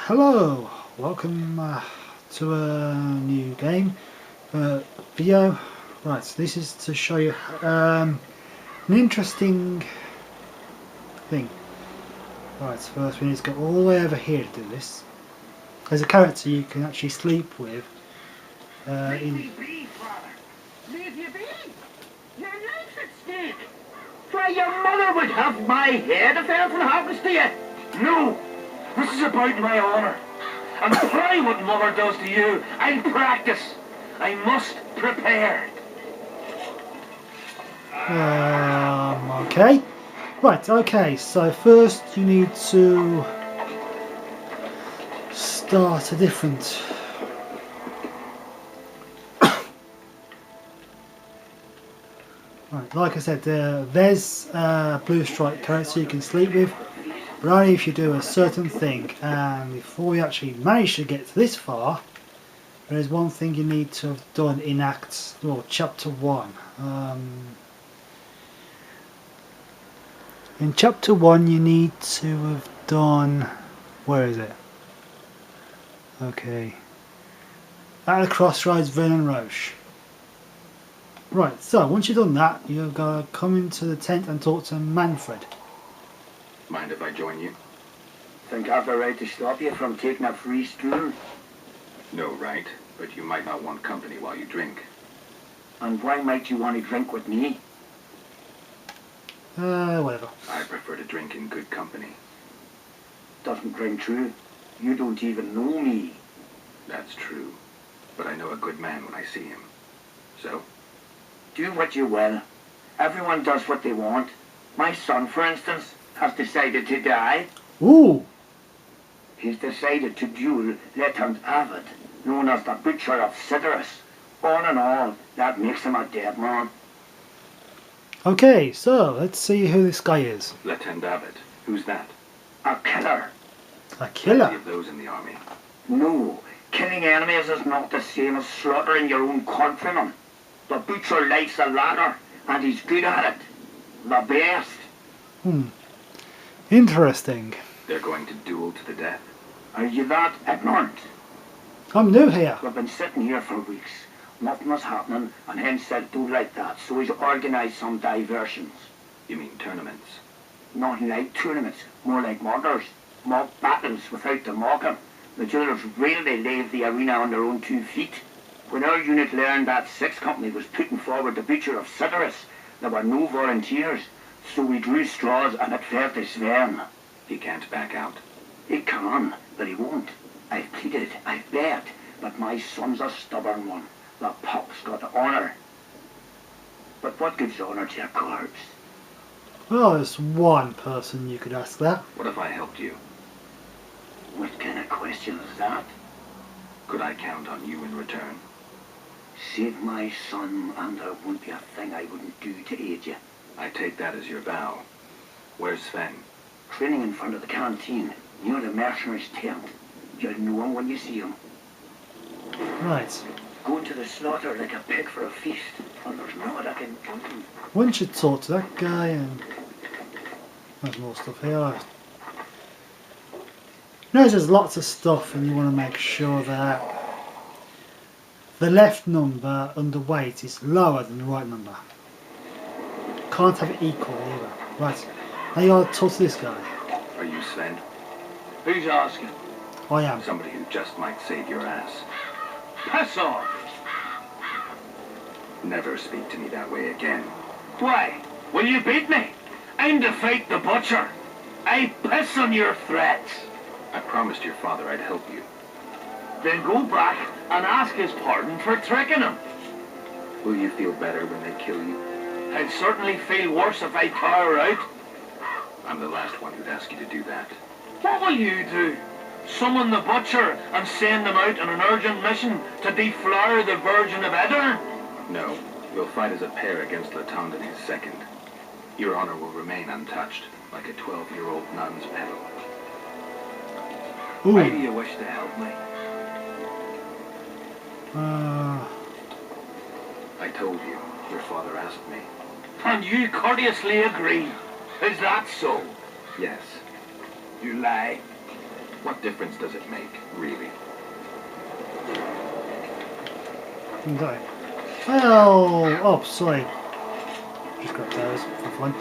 Hello, welcome to a new game video. Right, so this is to show you an interesting thing. Right, so first we need to go all the way over here to do this. There's a character you can actually sleep with. Leave me be, father. Leave you be. Your life's at stake. Why, your mother would have my head if anything happens to you. No, this is about my honour. And try what mother does to you. I'll practice. I must prepare. Okay. Right, okay, so first you need to start a different right, like I said, there's a blue stripe character you can sleep with, but only if you do a certain thing. And before you actually manage to get this far, there is one thing you need to have done in chapter 1. In chapter 1 you need to have done, where is it? Okay, at the crossroads, Vernon Roche. Right, so once you've done that, you've got to come into the tent and talk to Manfred. Mind if I join you? Think I've the right to stop you from taking a free stroll? No, right. But you might not want company while you drink. And why might you want to drink with me? Whatever. I prefer to drink in good company. Doesn't ring true. You don't even know me. That's true. But I know a good man when I see him. So? Do what you will. Everyone does what they want. My son, for instance, has decided to die. Ooh! He's decided to duel Lieutenant Avid, known as the Butcher of Sidaris. All in all, that makes him a dead man. Okay, so let's see who this guy is. Lieutenant Abbott. Who's that? A killer. A Plenty killer? of those in the army. No, killing enemies is not the same as slaughtering your own countrymen. The Butcher likes the latter, and he's good at it. The best. Interesting. They're going to duel to the death. Are you that ignorant? I'm new here. We've been sitting here for weeks. Nothing was happening, and him said do like that, so he's organised some diversions. You mean tournaments? Nothing like tournaments, more like murders. Mock battles without the mocking. The duellers really leave the arena on their own 2 feet. When our unit learned that 6th Company was putting forward the Butcher of Sidaris, there were no volunteers, so we drew straws and it fell to Sven. He can't back out. He can, but he won't. I've pleaded, I've begged, but my son's a stubborn one. The pup's got honour. But what gives honour to a corpse? Well, there's one person you could ask that. What if I helped you? What kind of question is that? Could I count on you in return? Save my son, and there won't be a thing I wouldn't do to aid you. I take that as your vow. Where's Sven? Training in front of the canteen, near the mercenary's tent. You'll know him when you see him. Right. Going to the slaughter like a pig for a feast, and there's no other can do. Once you talk to that guy, and there's more stuff here. Notice there's lots of stuff, and you want to make sure that the left number under weight is lower than the right number. Can't have it equal either. Right. Now you gotta talk to this guy. Are you Sven? Who's asking? I am. Somebody who just might save your ass. Piss off! Never speak to me that way again. Why? Will you beat me? I'm to fight the Butcher. I piss on your threats. I promised your father I'd help you. Then go back and ask his pardon for tricking him. Will you feel better when they kill you? I'd certainly feel worse if I cower out. I'm the last one who'd ask you to do that. What will you do? Summon the Butcher and send them out on an urgent mission to deflower the Virgin of Edern? No, we'll fight as a pair against Latond and his second. Your honor will remain untouched, like a 12-year-old nun's pedal. Ooh. Why do you wish to help me? I told you, your father asked me. And you courteously agree. Is that so? Yes. You lie. What difference does it make, really? Okay. Well, oh, sorry. Just got those for fun.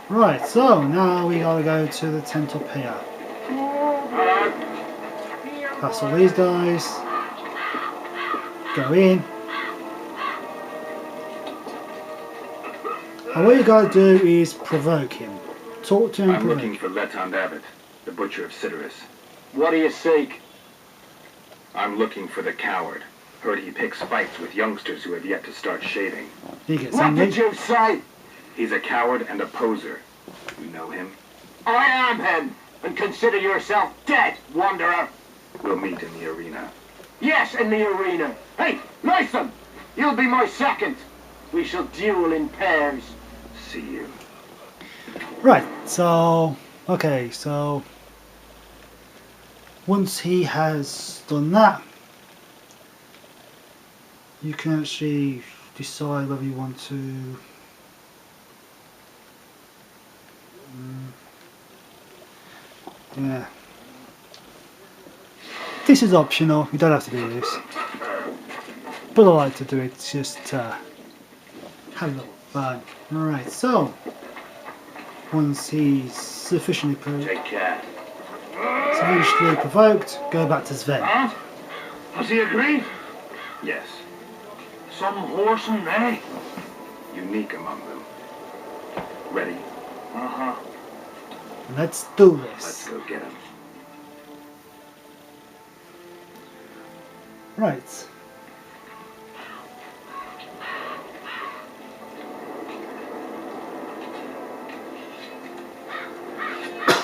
Right, so now we gotta go to the tent up here. Pass all these guys. Go in. And what you gotta do is provoke him. Talk to him. I'm looking for Letond Abbott, the butcher of Sidaris. What do you seek? I'm looking for the coward. Heard he picks fights with youngsters who have yet to start shaving. He gets What angry. did you say? He's a coward and a poser. You know him? I am him, and consider yourself dead, wanderer. We'll meet in the arena. Yes, in the arena. Hey, listen! You'll be my second. We shall duel in pairs. See you. Right, so okay, so once he has done that, you can actually decide whether you want to yeah. This is optional, you don't have to do this. But I like to do it just to have a little fun. Alright, so once he's sufficiently Take care. provoked, go back to Sven. Huh? Has he agreed? Yes. Some whoreson, eh? Unique among them. Ready? Uh-huh. Let's do Let's this. go get him. Right.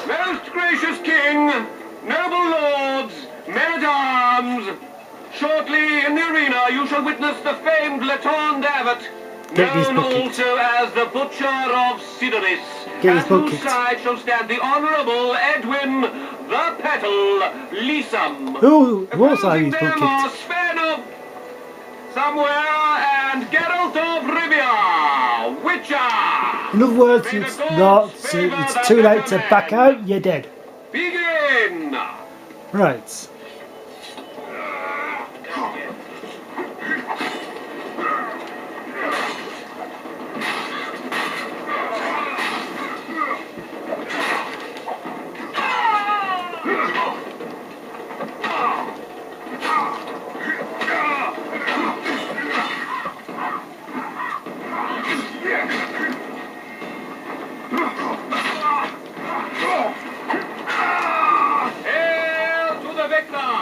Most gracious king, noble lords, men-at-arms, shortly in the arena you shall witness the famed Letond Abbott, Get this known book kicked. also as the Butcher of Sidaris, Get this at book whose kicked. side shall stand the Honourable Edwin the Petal Leesum. Who was I Opposing who's book them are kicked? Sven of Somewhere and Geralt of Rivia, Witcher. In other words, it's too late to back out, you're dead. Begin! Right. Hail to the victor!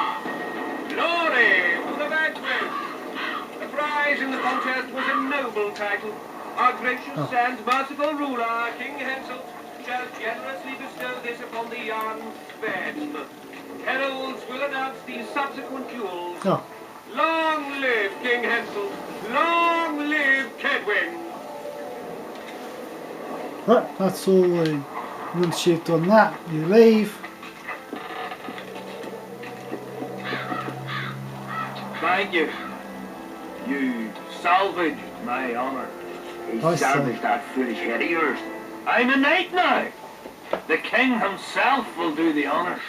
Glory to the vanquished! The prize in the contest was a noble title. Our gracious and merciful ruler, King Hansel, shall generously bestow this upon the young Sven. Heralds will announce the subsequent duels. Oh, Long live King Hansel! Long live Kedwin! right, that's all. Once you've done that, you leave. Thank you. You salvaged my honor. He I see. salvaged that foolish head of yours. I'm a knight now. The king himself will do the honors.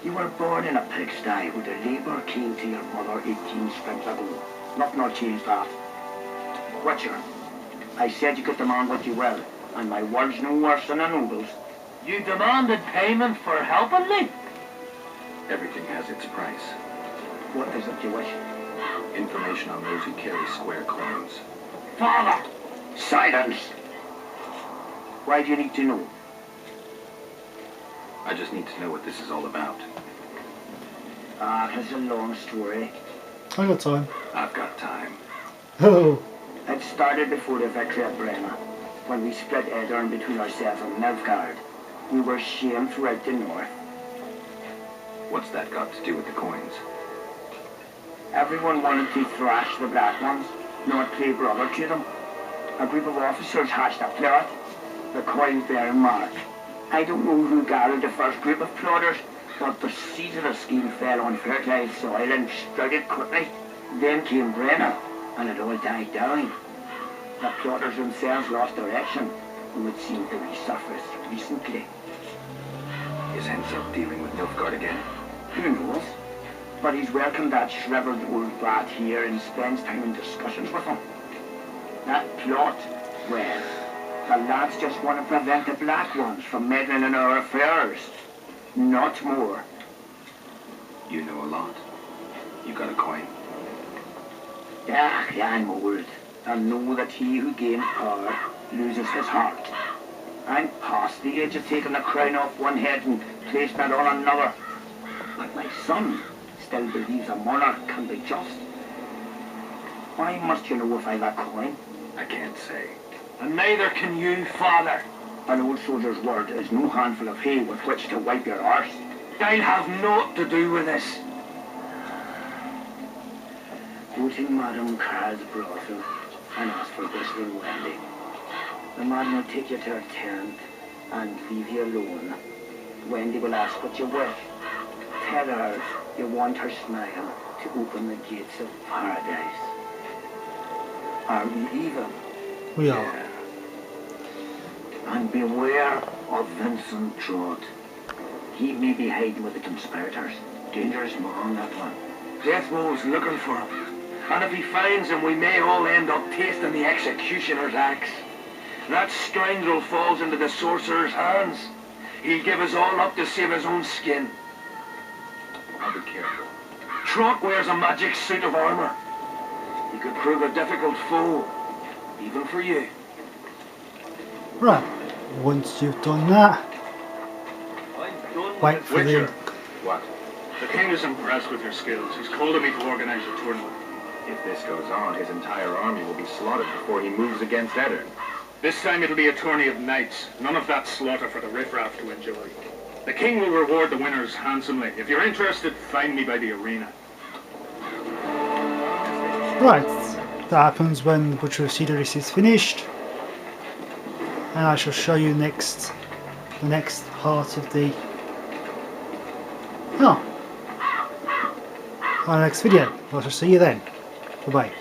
You were born in a pigsty with a labour came to your mother 18 springs ago. Nothing will change that. Witcher, I said you could demand what you will, and my word's no worse than a noble's. You demanded payment for helping me? Everything has its price. What is it you wish? Information on those who carry square coins. Father! Silence! Why do you need to know? I just need to know what this is all about. It's a long story. I got time. I've got time. Oh, It started before the victory at Brenna, when we split Edirn between ourselves and Nilfgaard. We were shamed throughout the north. What's that got to do with the coins? Everyone wanted to thrash the black ones, not play brother to them. A group of officers hatched a plot. The coins bearing mark. I don't know who gathered the first group of plotters, but the seeds of the scheme fell on fertilized soil and sprouted quickly. Then came Brenna, and it all died down. The plotters themselves lost direction, and would seem to resurface recently. His ends up dealing with Nilfgaard again. Who knows? But he's welcomed that shriveled old brat here and spends time in discussions with him. That plot, well, the lads just want to prevent the Black Ones from meddling in our affairs. Not more. You know a lot. You got a coin. Yeah, I'm old. I know that he who gains power loses his heart. I'm past the age of taking the crown off one head and placing it on another. But my son still believes a monarch can be just. Why must you know if I've a coin? I can't say. And neither can you, father. An old soldier's word is no handful of hay with which to wipe your arse. I'll have naught to do with this. Go to Madame Carr's brothel and ask for Whistling Wendy. The man will take you to her tent and leave you alone. Wendy will ask what you wish. Tell her you want her smile to open the gates of paradise. Are we even? We are. And beware of Vincent Trott. He may be hiding with the conspirators. Dangerous man, that one. Death Wolf's looking for him. And if he finds him, we may all end up tasting the executioner's axe. That scoundrel falls into the sorcerer's hands. He'll give us all up to save his own skin. I'll be careful. Trott wears a magic suit of armor. He could prove a difficult foe, even for you. Right, once you've done that, wait for Witcher. What? The king is impressed with your skills. He's called on me to organize a tournament. If this goes on, his entire army will be slaughtered before he moves against Eddard. This time it'll be a tourney of knights. None of that slaughter for the riffraff to enjoy. The king will reward the winners handsomely. If you're interested, find me by the arena. Right, that happens when the Butcher of Sidaris is finished. And I shall show you the next part of the our next video. I shall see you then. Bye bye.